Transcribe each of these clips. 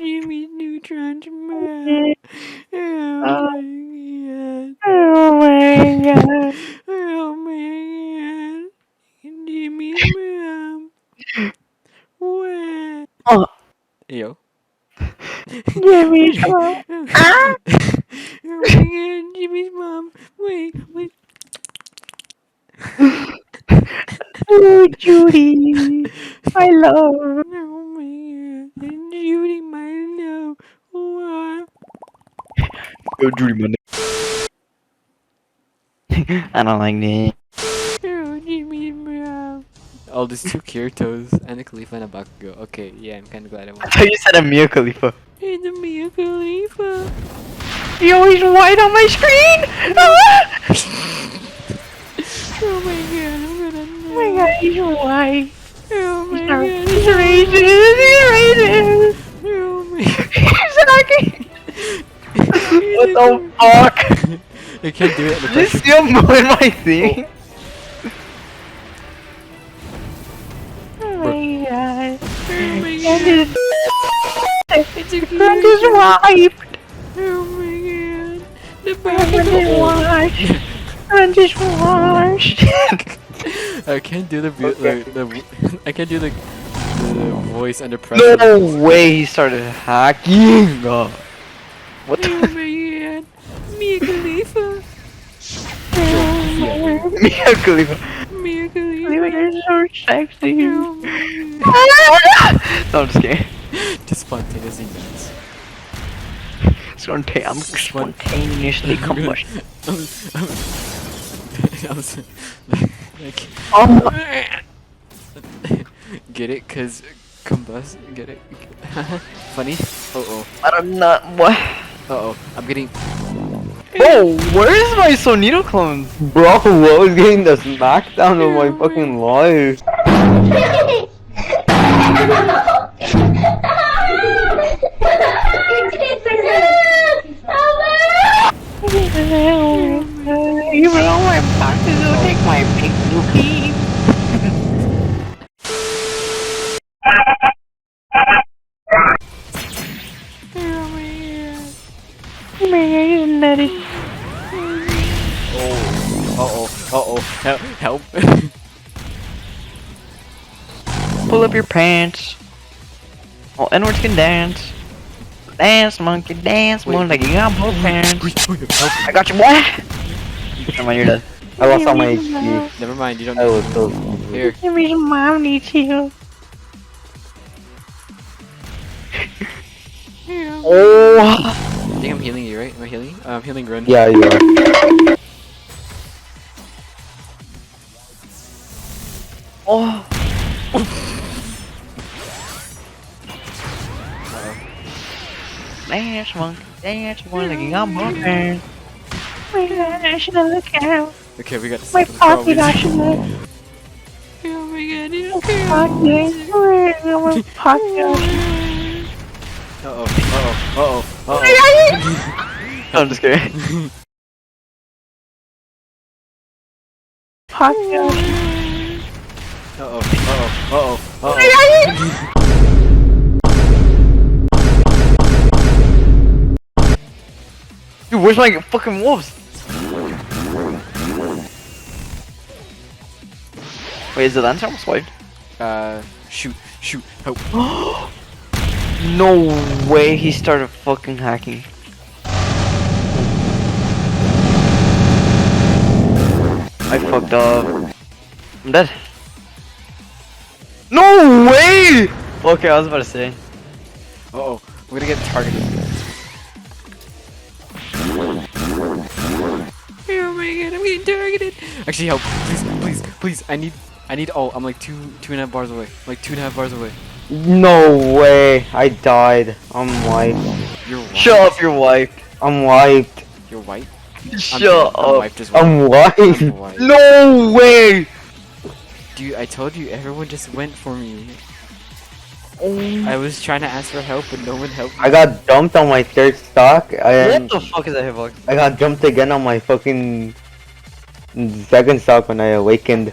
Jimmy's Neutron's mom. Oh my god. Oh my god. Oh my god. Jimmy's mom. What? Oh, Yo. Jimmy's mom. Ah! Oh my god, Jimmy's mom. Wait, wait. Oh, Judy. I love. Oh my god. Judy, my love. What? Yo, Judy, my name. I don't like that. Oh, Jimmy's mom. Oh, there's two Kirtos and a Khalifa and a Bakugo. Okay, yeah, I'm kinda glad I I won. thought you said a Mia Khalifa. Hey, the Mia Khalifa. Yo, he's white on my screen! Ah! Oh my god, I'm gonna Oh know. my god, he's white. Oh my He's god, racist. He's racist. Oh my He's hacking. What god. the fuck? I can't do it. Did you see him moving my thing? Oh my god. Oh my And god. his It's a friend is wiped. Oh my god. The Friend is Bakugo. washed. Friend is washed. I can't do the I can't do the voice under No pressure. way he started hacking. What Oh the? my god. Mia Khalifa. Mia Khalifa. Mia Khalifa. You're so sexy. Oh my No, I'm just kidding. god. Just spontaneous events. I'm spontaneously combustion. Like, Oh, get it? Cause combust. Get it? Funny? Uh I don't know what. oh. I'm getting. Bro, where's my Sonito clones? Bro, I was getting the smackdown of my fucking life. You know my boxes will take my big lookie. Oh my god. Man, let it. Oh. Help. Pull up your pants. Oh, N-words can dance. Dance, monkey, dance, Wait. monkey, you got both pants. Help. I got you, boy. Never mind, you're dead. I lost all my HP. Never mind, you don't I was need so. Here. Jimmy's mom needs you. Oh. I think I'm healing you, right? Am I healing? I'm healing Run. Yeah, you are. Oh. Dance, monkey, you got both pants. My god, I should have looked out. Okay, we got the My second pocket, I problem. should have. Oh my god, you My pocket. Where is my pocket? Uh-oh. I'm just kidding. Pocket. Uh-oh. Dude, where's my fucking wolves? Wait, is the lantern almost wiped? Shoot, help. No way he started fucking hacking. I fucked up. I'm dead. No way! Okay, I was about to say. Uh-oh, we're gonna get targeted. Oh my god, I'm getting targeted. Actually, help, please. I need all. I'm like two and a half bars away. Like 2.5 bars away. No way! I died. I'm wiped. You're white. Shut up, you're wiped. I'm wiped. You're white. Shut I'm up. wiped as well. I'm wiped. I'm wiped. No way! Dude, I told you, everyone just went for me. Oh. I was trying to ask for help, but no one helped me. I got dumped on my third stock. What the fuck is that hitbox? I got jumped again on my fucking second stock when I awakened.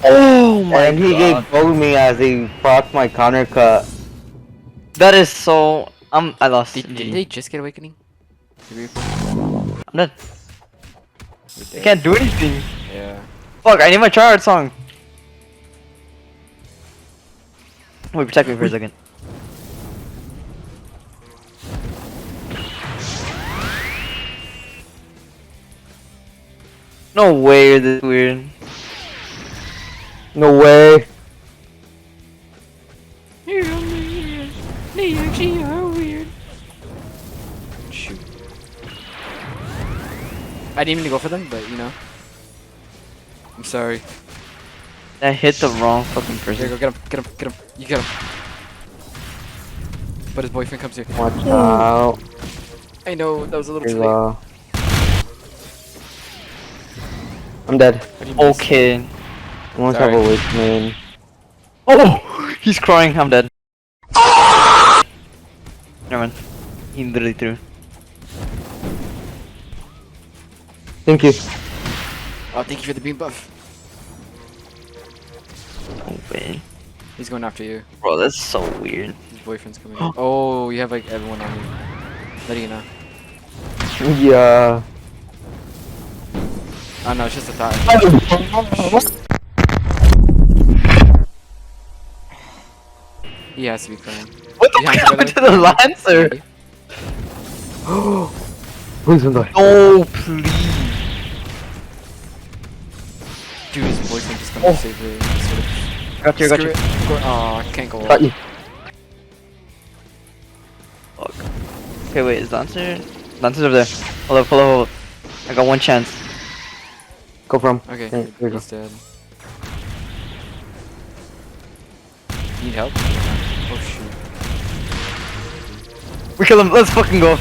Oh my And he god. gave both me as he procs my counter cut. That is so. I lost. Did they just get awakening? I'm dead. We're I dead. can't do anything. Yeah. Fuck! I need my tryhard song. Wait, protect me for a second. No way, this is weird. No way. You're weird. They actually are weird. Shoot. I didn't mean to go for them, but you know. I'm sorry. I hit the wrong fucking There person. you go, get him, get him, get him. You get him. But his boyfriend comes here. Watch out. I know, that was a little Here's, too late. I'm dead. How do you miss? Okay. I almost have Sorry. a awakening. Oh! He's crying. I'm dead. Never mind. He literally threw. Thank you. Oh, thank you for the beam buff. Oh, man. He's going after you. Bro, that's so weird. His boyfriend's coming. Oh, you have like everyone on you. Letting you know. Yeah. Oh no, it's just a thought. He has to be crying. What the Yeah, fuck by happened the to way. the Lancer? Please don't die. No, please. Dude, his boyfriend just comes to save the sort of. Got you, got you. Oh, I can't go Got you. Fuck. Okay, wait, is Lancer? Lancer's over there. Hold up, hold up, hold up. I got one chance. Go for him. Okay, There you go. he's dead. Need help? Oh shoot. We kill him, let's fucking go.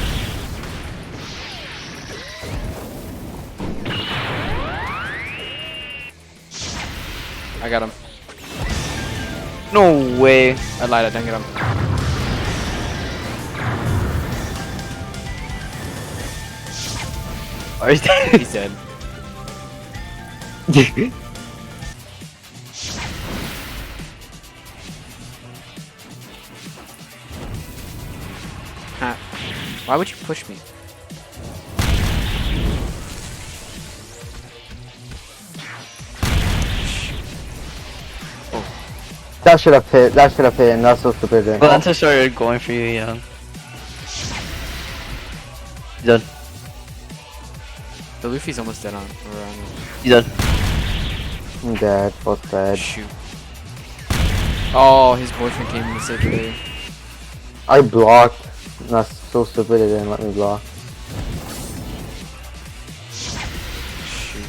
I got him. No way. I lied, I didn't get him. Oh, he's dead. He's dead. Ha. Why would you push me? That should have hit. That should have hit, and that's so stupid. Then. Lancer started going for you, yeah. He's dead. The Luffy's almost dead on around. He's dead. I'm dead. Both dead. Shoot. Oh, his boyfriend came in to save the day. I blocked. That's so stupid. It didn't let me block. Shoot.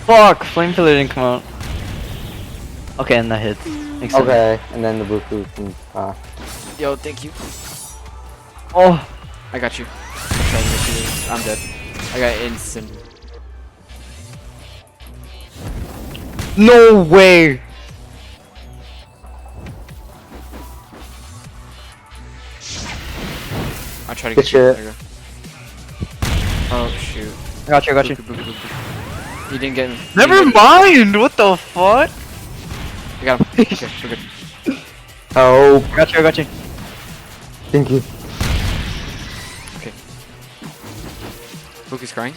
Fuck, Flame Pillar didn't come out. Okay, and that hits. Makes sense. Okay, and then the blue food can Yo, thank you. Oh, I got you. I'm trying to get you. I'm dead. I got instant. no way. I try to Good get you. shit. There you go. Oh shoot. I got you, I got you. You didn't get him. Never mind, what the fuck? I got him. Okay, we're good. Oh, I got you, I got you. thank you. Okay. Book is crying.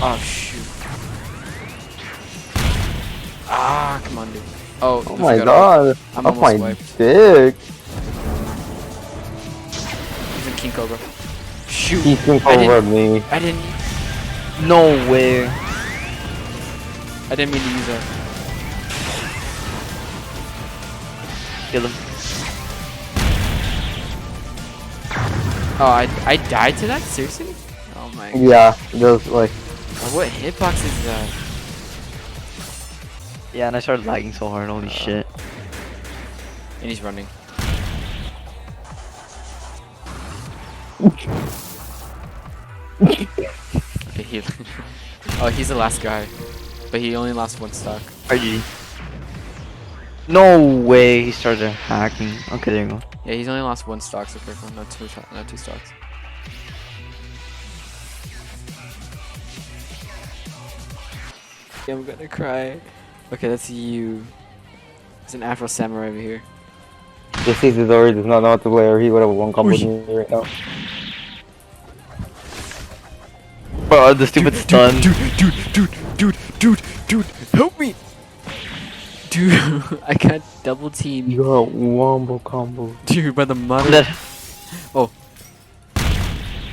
Oh shoot. Ah, come on, dude. Oh, Oh Luffy my got out. god. I'm Off almost my wiped. dick. He's in King Cobra. Shoot. He can I didn't- over me. I didn't. No way. I didn't mean to use that. Kill him. Oh, I died to that? Seriously? Oh my. Yeah, those like. What hitbox is that? Yeah, and I started lagging so hard, holy shit. And he's running. Okay, he. Oh, he's the last guy, but he only lost one stock. RG. No way, he started hacking. Okay, there you go. Yeah, he's only lost one stock, so careful. Not two stocks. Yeah, I'm gonna cry. Okay, that's you. There's an Afro Samurai over here. This sees his already does not know how to play, or he would have one combo Oosh. me right now. Bro, the stupid stun. Dude, help me! Dude, I got double teamed. You got wombo combo. Dude, by the I'm mother. dead. Oh.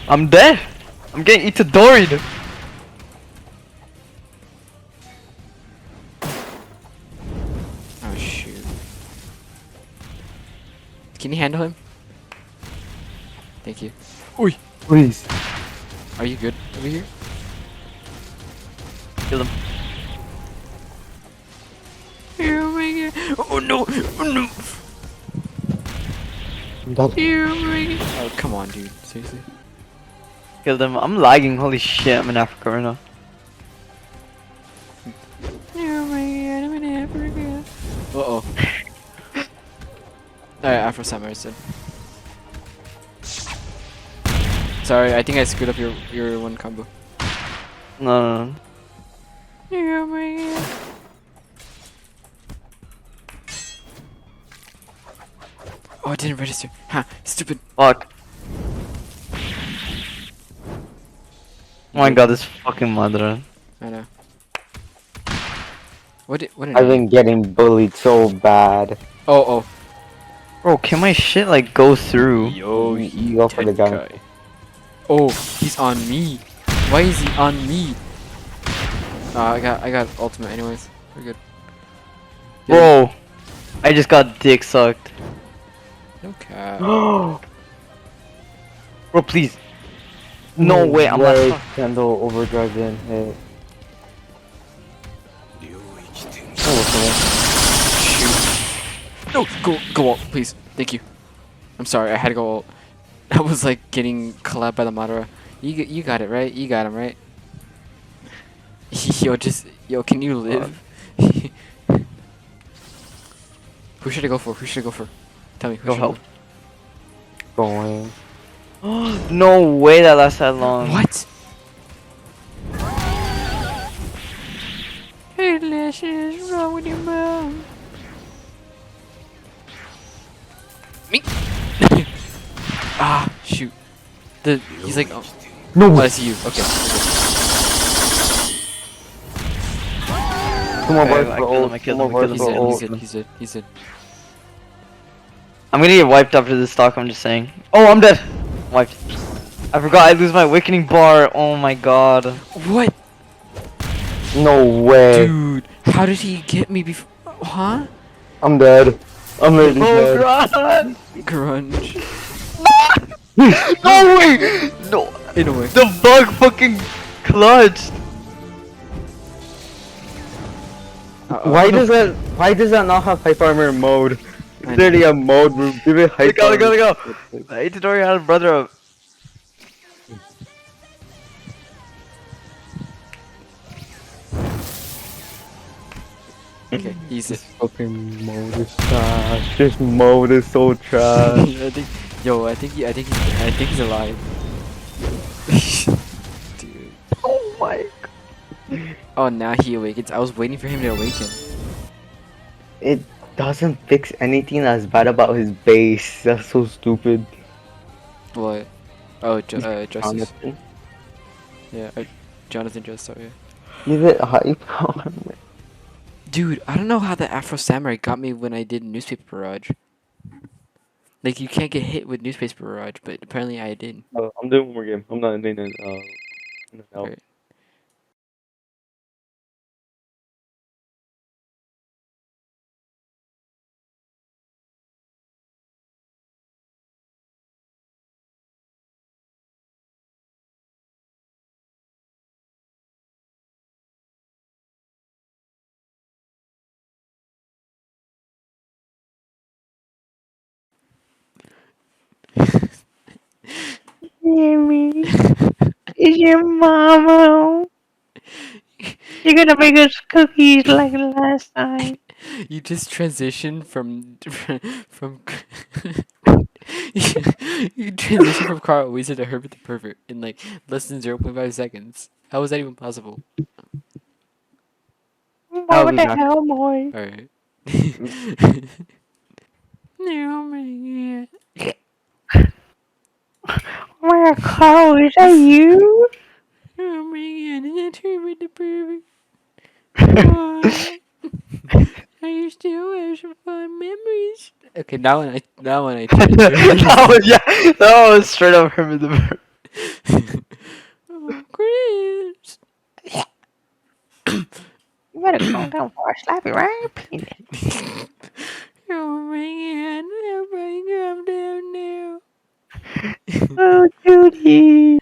I'm dead. I'm getting Itadori'd. Oh shoot. Can you handle him? Thank you. Oi! Please. Are you good over here? Kill him. Oh my god. Oh no! Oh no! That Oh come on, dude. Seriously? Kill them. I'm lagging. Holy shit, I'm in Africa right now. Oh my god, I'm in Africa. Uh-oh. Alright, Afro Samurai said. Sorry, I think I screwed up your one combo. No. Oh my god. Oh, it didn't register. Ha, stupid. Fuck. Oh my god, this fucking mother. I know. What did I've been getting bullied so bad. Oh. Bro, can my shit like go through? Yo, You go for the gun. Oh, he's on me. Why is he on me? I got ultimate anyways. We're good. Bro, I just got dick sucked. No cap. Bro, please. No way, I'm way not. Kendall overdrives in. Hey. Shoot. No, go ult, please. Thank you. I'm sorry, I had to go ult. I was like getting collabed by the Madara. You got it right. You got him right. Yo, can you live? Who should I go for? Who should I go for? Tell me. Who Go should I help. Going. No way that lasts that long. What? Hey, Lashes, what's wrong with your mom? Me? Ah, shoot. He's like, oh, No. that's you. Okay. Two more Okay, bars I for killed him, ult. I killed Two him, more I bars killed for him. He's ult. in. He's in. I'm gonna get wiped after this stock, I'm just saying. Oh, I'm dead. Wiped. I forgot I lose my awakening bar. Oh my god. What? No way. Dude, how did he get me before? Huh? I'm dead. I'm literally Oh dead. god. Grunge. No way. No. In a way. The bug fucking clutched. Why does that not have hype armor mode? It's I know. literally a mode move. Give it hype Let go. armor. Itadori had a brother up. Okay, he's it. This fucking mode is trash. This mode is so trash. I think he's alive. Dude. Oh my. Oh, now he awakens. I was waiting for him to awaken. It doesn't fix anything that's bad about his base. That's so stupid. What? Oh, Justice. Jonathan. Yeah, Jonathan just started. Give it hype armor. Dude, I don't know how the Afro Samurai got me when I did Newspaper Barrage. Like, you can't get hit with Newspaper Barrage, but apparently I did. I'm doing one more game. I'm not ending it. No. Alright. Jimmy, is your mama? You're gonna make us cookies like last time. You just transitioned from you transitioned from Carl Wheezer to Herbert the Pervert in like less than 0.5 seconds. How was that even possible? What the hell, boy? Alright. Oh my god. Oh, Carl, is that you? Oh my god, is that Herbert the Pervert? Aw. I still have some fun memories. Okay, now when I turn That was yeah, that was straight up him in the bird. Oh, Chris. You better calm down before I slap you right in your penis. Oh my god, everybody calm down now. Oh, Judy.